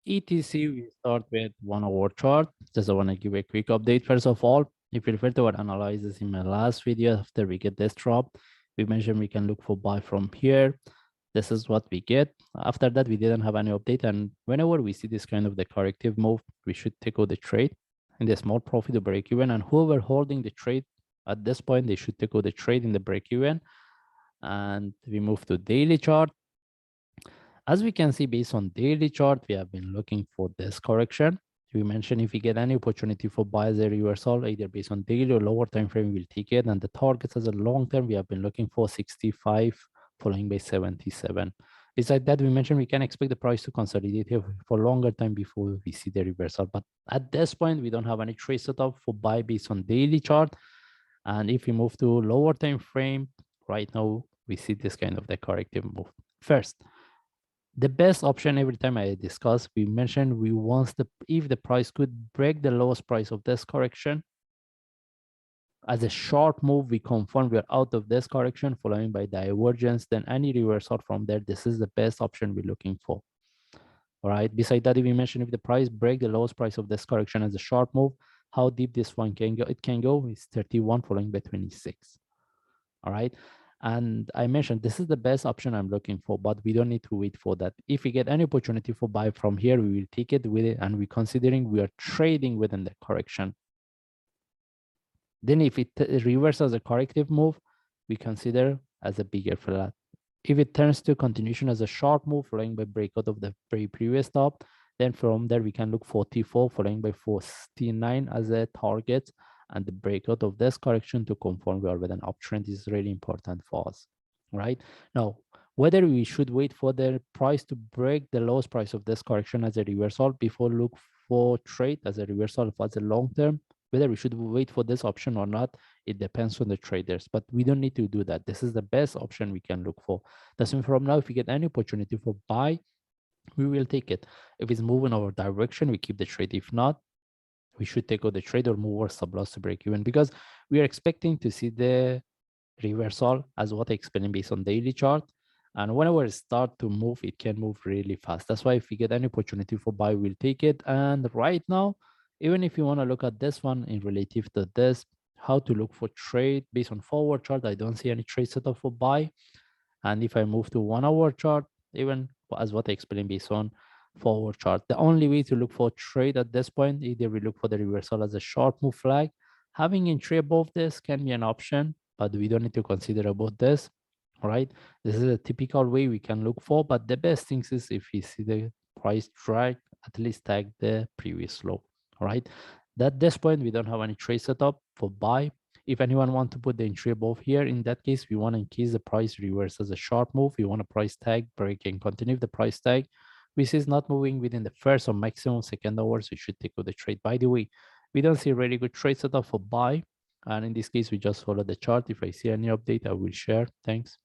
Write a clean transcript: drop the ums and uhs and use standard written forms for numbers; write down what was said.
ETC, we start with 1 hour chart. Just I want to give a quick update. First of all, if you refer to our analysis in my last video, after we get this drop, we mentioned we can look for buy from here. This is what we get. After that, we didn't have any update. And whenever we see this kind of the corrective move, we should take out the trade in the small profit to break even. And whoever holding the trade at this point, they should take out the trade in the break even. And we move to daily chart. As we can see, based on daily chart, we have been looking for this correction. We mentioned if we get any opportunity for buy as a reversal, either based on daily or lower time frame, we'll take it. And the targets as a long term, we have been looking for 65, following by 77. Besides that, we mentioned we can expect the price to consolidate here for longer time before we see the reversal. But at this point, we don't have any trade setup for buy based on daily chart. And if we move to lower time frame, right now, we see this kind of the corrective move. First, the best option every time I discuss, we mentioned we want if the price could break the lowest price of this correction as a short move, we confirm we are out of this correction following by divergence, then any reversal from there, this is the best option we're looking for. All right. Beside that, we mentioned if the price break the lowest price of this correction as a short move, how deep this one can go, it can go is 31 following by 26. All right. And I mentioned this is the best option I'm looking for, but we don't need to wait for that. If we get any opportunity for buy from here, we will take it with it. And we're considering we are trading within the correction. Then if it reverses a corrective move, we consider as a bigger flat. If it turns to continuation as a short move following by breakout of the previous top, then from there we can look 44 following by 49 as a target, and the breakout of this correction to confirm we are with an uptrend is really important for us, right? Now, whether we should wait for the price to break the lowest price of this correction as a reversal before look for trade as a reversal as a long term, whether we should wait for this option or not, it depends on the traders, but we don't need to do that. This is the best option we can look for. That's mean from now, if we get any opportunity for buy, we will take it. If it's moving our direction, we keep the trade. If not, we should take out the trade or move our stop loss to break even, because we are expecting to see the reversal as what I explained based on daily chart. And whenever it start to move, it can move really fast. That's why if we get any opportunity for buy, we'll take it. And right now, even if you want to look at this one in relative to this, how to look for trade based on forward chart, I don't see any trade setup for buy. And if I move to 1 hour chart, even as what I explained based on forward chart, the only way to look for trade at this point, either we look for the reversal as a short move flag. Having entry above this can be an option, but we don't need to consider about this. All right, this is a typical way we can look for, but the best thing is if we see the price drag, at least tag the previous low. All right, at this point we don't have any trade setup for buy. If anyone want to put the entry above here, in that case we want to increase the price reverse as a short move. We want a price tag break and continue the price tag, which is not moving within the first or maximum second hours, we should take out the trade. By the way, we don't see a really good trade setup for buy, and in this case we just follow the chart. If I see any update, I will share. Thanks.